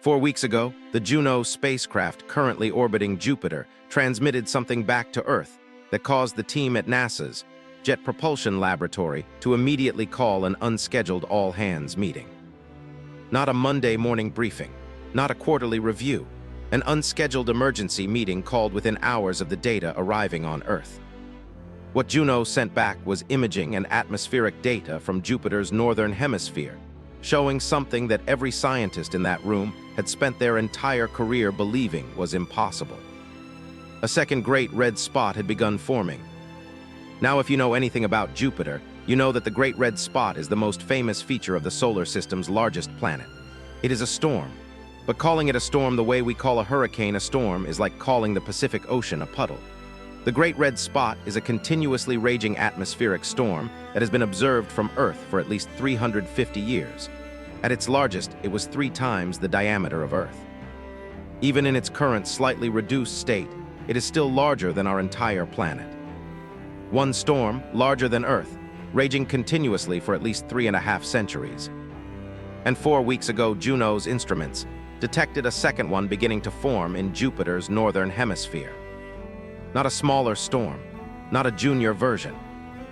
4 weeks ago, the Juno spacecraft currently orbiting Jupiter transmitted something back to Earth that caused the team at NASA's Jet Propulsion Laboratory to immediately call an unscheduled all-hands meeting. Not a Monday morning briefing, not a quarterly review, an unscheduled emergency meeting called within hours of the data arriving on Earth. What Juno sent back was imaging and atmospheric data from Jupiter's northern hemisphere, showing something that every scientist in that room had spent their entire career believing was impossible. A second great red spot had begun forming. Now, if you know anything about Jupiter, you know that the Great Red Spot is the most famous feature of the solar system's largest planet. It is a storm, but calling it a storm the way we call a hurricane a storm is like calling the Pacific Ocean a puddle. The Great Red Spot is a continuously raging atmospheric storm that has been observed from Earth for at least 350 years. At its largest, it was 3 times the diameter of Earth. Even in its current slightly reduced state, it is still larger than our entire planet. One storm, larger than Earth, raging continuously for at least 3.5 centuries. And 4 weeks ago, Juno's instruments detected a second one beginning to form in Jupiter's northern hemisphere. Not a smaller storm, not a junior version.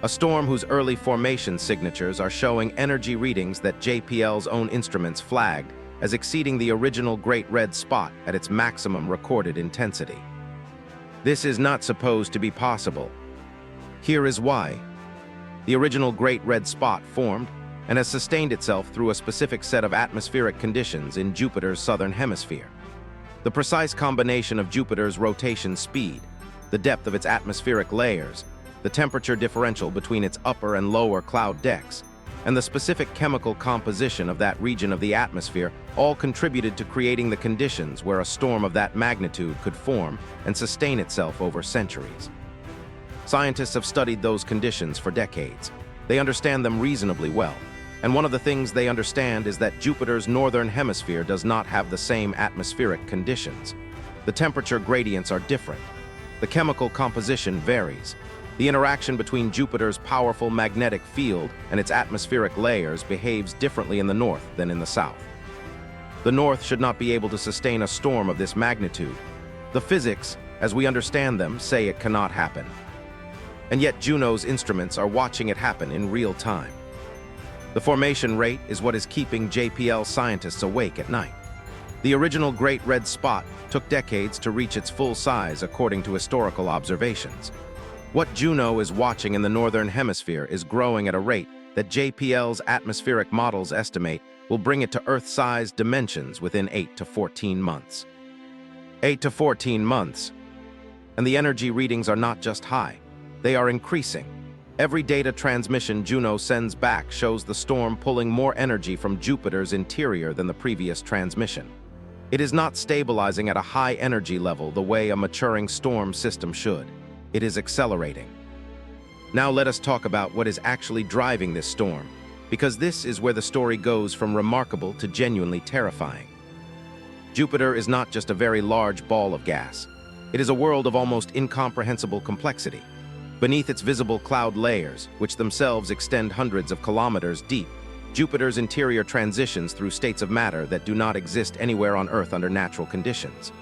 A storm whose early formation signatures are showing energy readings that JPL's own instruments flagged as exceeding the original Great Red Spot at its maximum recorded intensity. This is not supposed to be possible. Here is why. The original Great Red Spot formed and has sustained itself through a specific set of atmospheric conditions in Jupiter's southern hemisphere. The precise combination of Jupiter's rotation speed, the depth of its atmospheric layers, the temperature differential between its upper and lower cloud decks, and the specific chemical composition of that region of the atmosphere all contributed to creating the conditions where a storm of that magnitude could form and sustain itself over centuries. Scientists have studied those conditions for decades. They understand them reasonably well, and one of the things they understand is that Jupiter's northern hemisphere does not have the same atmospheric conditions. The temperature gradients are different. The chemical composition varies. The interaction between Jupiter's powerful magnetic field and its atmospheric layers behaves differently in the north than in the south. The north should not be able to sustain a storm of this magnitude. The physics, as we understand them, say it cannot happen. And yet Juno's instruments are watching it happen in real time. The formation rate is what is keeping JPL scientists awake at night. The original Great Red Spot took decades to reach its full size according to historical observations. What Juno is watching in the northern hemisphere is growing at a rate that JPL's atmospheric models estimate will bring it to Earth-sized dimensions within 8 to 14 months. 8 to 14 months. And the energy readings are not just high, they are increasing. Every data transmission Juno sends back shows the storm pulling more energy from Jupiter's interior than the previous transmission. It is not stabilizing at a high energy level the way a maturing storm system should. It is accelerating. Now let us talk about what is actually driving this storm, because this is where the story goes from remarkable to genuinely terrifying. Jupiter is not just a very large ball of gas. It is a world of almost incomprehensible complexity. Beneath its visible cloud layers, which themselves extend hundreds of kilometers deep, Jupiter's interior transitions through states of matter that do not exist anywhere on Earth under natural conditions.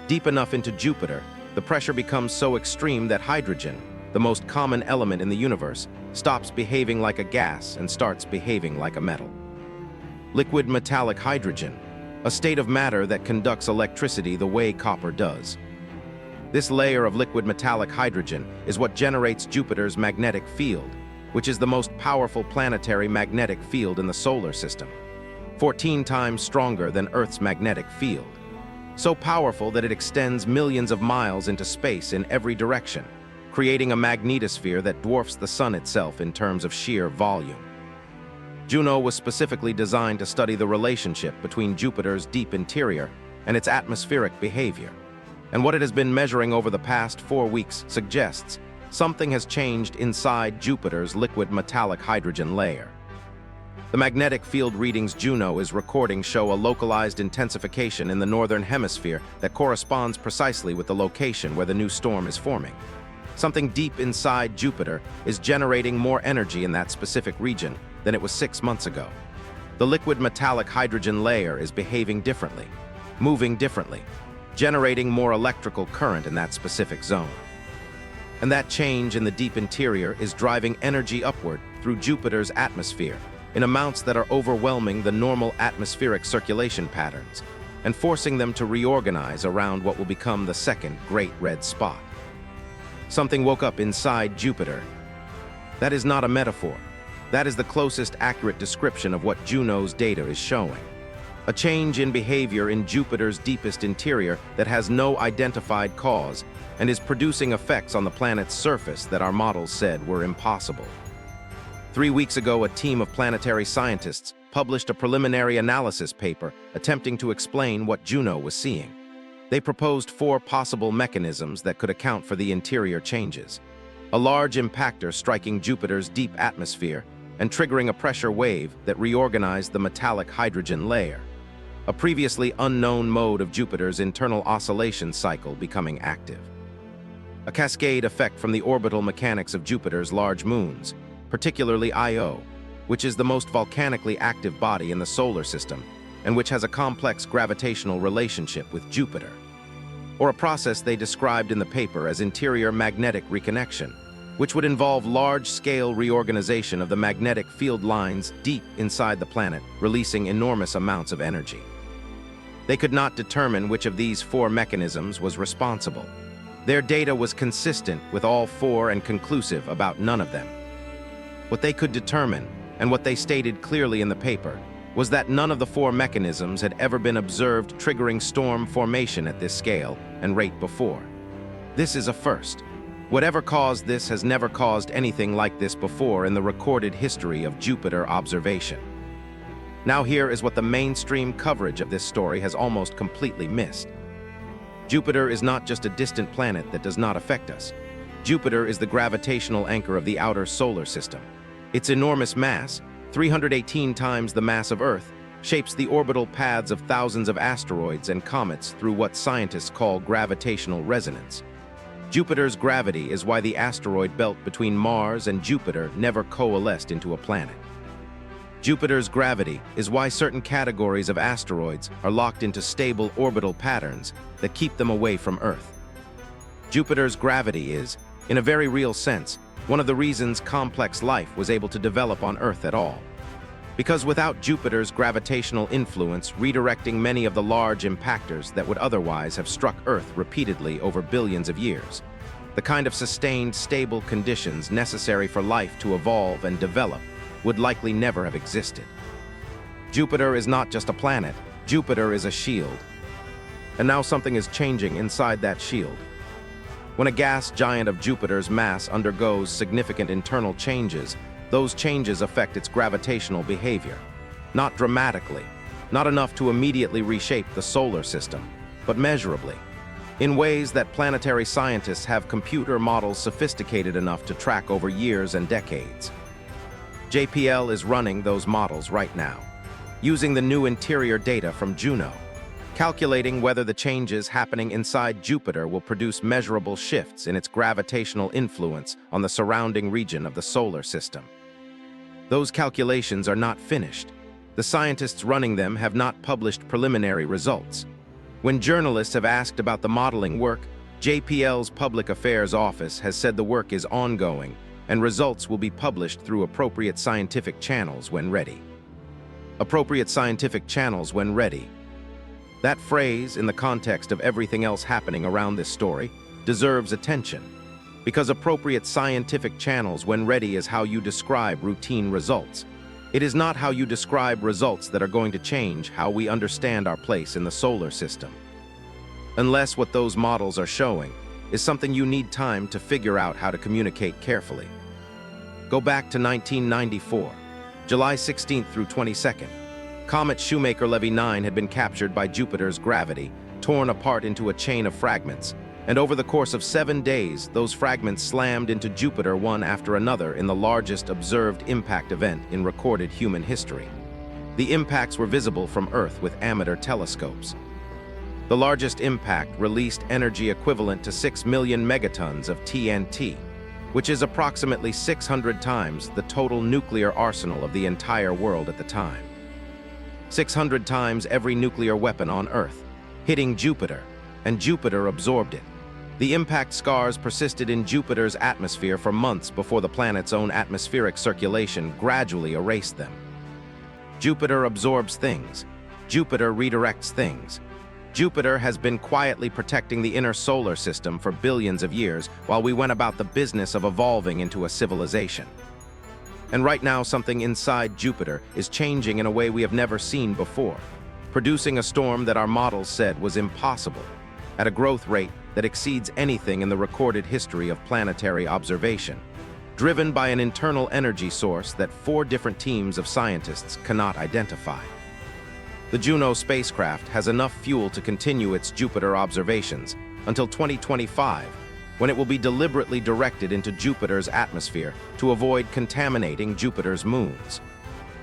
Deep enough into Jupiter, the pressure becomes so extreme that hydrogen, the most common element in the universe, stops behaving like a gas and starts behaving like a metal. Liquid metallic hydrogen, a state of matter that conducts electricity the way copper does. This layer of liquid metallic hydrogen is what generates Jupiter's magnetic field, which is the most powerful planetary magnetic field in the solar system, 14 times stronger than Earth's magnetic field. So powerful that it extends millions of miles into space in every direction, creating a magnetosphere that dwarfs the Sun itself in terms of sheer volume. Juno was specifically designed to study the relationship between Jupiter's deep interior and its atmospheric behavior. And what it has been measuring over the past 4 weeks suggests something has changed inside Jupiter's liquid metallic hydrogen layer. The magnetic field readings Juno is recording show a localized intensification in the northern hemisphere that corresponds precisely with the location where the new storm is forming. Something deep inside Jupiter is generating more energy in that specific region than it was 6 months ago. The liquid metallic hydrogen layer is behaving differently, moving differently, generating more electrical current in that specific zone. And that change in the deep interior is driving energy upward through Jupiter's atmosphere in amounts that are overwhelming the normal atmospheric circulation patterns and forcing them to reorganize around what will become the second great red spot. Something woke up inside Jupiter. That is not a metaphor. That is the closest accurate description of what Juno's data is showing. A change in behavior in Jupiter's deepest interior that has no identified cause and is producing effects on the planet's surface that our models said were impossible. 3 weeks ago, a team of planetary scientists published a preliminary analysis paper attempting to explain what Juno was seeing. They proposed 4 possible mechanisms that could account for the interior changes. A large impactor striking Jupiter's deep atmosphere and triggering a pressure wave that reorganized the metallic hydrogen layer. A previously unknown mode of Jupiter's internal oscillation cycle becoming active. A cascade effect from the orbital mechanics of Jupiter's large moons, particularly Io, which is the most volcanically active body in the solar system and which has a complex gravitational relationship with Jupiter. Or a process they described in the paper as interior magnetic reconnection, which would involve large-scale reorganization of the magnetic field lines deep inside the planet, releasing enormous amounts of energy. They could not determine which of these 4 mechanisms was responsible. Their data was consistent with all 4 and conclusive about none of them. What they could determine, and what they stated clearly in the paper, was that none of the 4 mechanisms had ever been observed triggering storm formation at this scale and rate before. This is a first. Whatever caused this has never caused anything like this before in the recorded history of Jupiter observation. Now here is what the mainstream coverage of this story has almost completely missed. Jupiter is not just a distant planet that does not affect us. Jupiter is the gravitational anchor of the outer solar system. Its enormous mass, 318 times the mass of Earth, shapes the orbital paths of thousands of asteroids and comets through what scientists call gravitational resonance. Jupiter's gravity is why the asteroid belt between Mars and Jupiter never coalesced into a planet. Jupiter's gravity is why certain categories of asteroids are locked into stable orbital patterns that keep them away from Earth. Jupiter's gravity is, in a very real sense, one of the reasons complex life was able to develop on Earth at all. Because without Jupiter's gravitational influence redirecting many of the large impactors that would otherwise have struck Earth repeatedly over billions of years, the kind of sustained, stable conditions necessary for life to evolve and develop would likely never have existed. Jupiter is not just a planet, Jupiter is a shield. And now something is changing inside that shield. When a gas giant of Jupiter's mass undergoes significant internal changes, those changes affect its gravitational behavior. Not dramatically, not enough to immediately reshape the solar system, but measurably, in ways that planetary scientists have computer models sophisticated enough to track over years and decades. JPL is running those models right now, using the new interior data from Juno, calculating whether the changes happening inside Jupiter will produce measurable shifts in its gravitational influence on the surrounding region of the solar system. Those calculations are not finished. The scientists running them have not published preliminary results. When journalists have asked about the modeling work, JPL's Public Affairs Office has said the work is ongoing and results will be published through appropriate scientific channels when ready. Appropriate scientific channels when ready. That phrase, in the context of everything else happening around this story, deserves attention, because appropriate scientific channels when ready is how you describe routine results. It is not how you describe results that are going to change how we understand our place in the solar system. Unless what those models are showing is something you need time to figure out how to communicate carefully. Go back to 1994, July 16th through 22nd. Comet Shoemaker-Levy 9 had been captured by Jupiter's gravity, torn apart into a chain of fragments, and over the course of 7 days, those fragments slammed into Jupiter one after another in the largest observed impact event in recorded human history. The impacts were visible from Earth with amateur telescopes. The largest impact released energy equivalent to 6 million megatons of TNT, which is approximately 600 times the total nuclear arsenal of the entire world at the time. 600 times every nuclear weapon on Earth, hitting Jupiter, and Jupiter absorbed it. The impact scars persisted in Jupiter's atmosphere for months before the planet's own atmospheric circulation gradually erased them. Jupiter absorbs things. Jupiter redirects things. Jupiter has been quietly protecting the inner solar system for billions of years while we went about the business of evolving into a civilization. And right now, something inside Jupiter is changing in a way we have never seen before, producing a storm that our models said was impossible, at a growth rate that exceeds anything in the recorded history of planetary observation, driven by an internal energy source that 4 different teams of scientists cannot identify. The Juno spacecraft has enough fuel to continue its Jupiter observations until 2025, when it will be deliberately directed into Jupiter's atmosphere to avoid contaminating Jupiter's moons.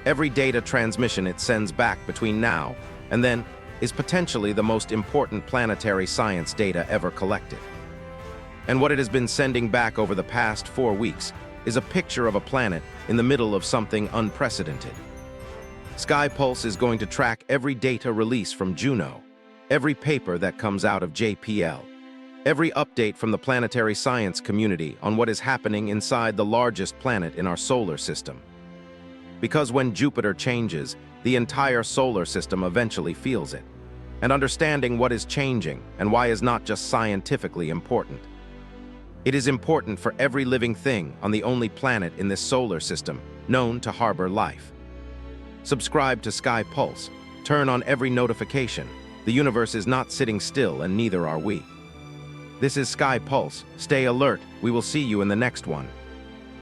Every data transmission it sends back between now and then is potentially the most important planetary science data ever collected. And what it has been sending back over the past 4 weeks is a picture of a planet in the middle of something unprecedented. SkyPulse is going to track every data release from Juno, every paper that comes out of JPL, every update from the planetary science community on what is happening inside the largest planet in our solar system. Because when Jupiter changes, the entire solar system eventually feels it. And understanding what is changing and why is not just scientifically important. It is important for every living thing on the only planet in this solar system known to harbor life. Subscribe to SkyPulse. Turn on every notification. The universe is not sitting still, and neither are we. This is SkyPulse. Stay alert. We will see you in the next one.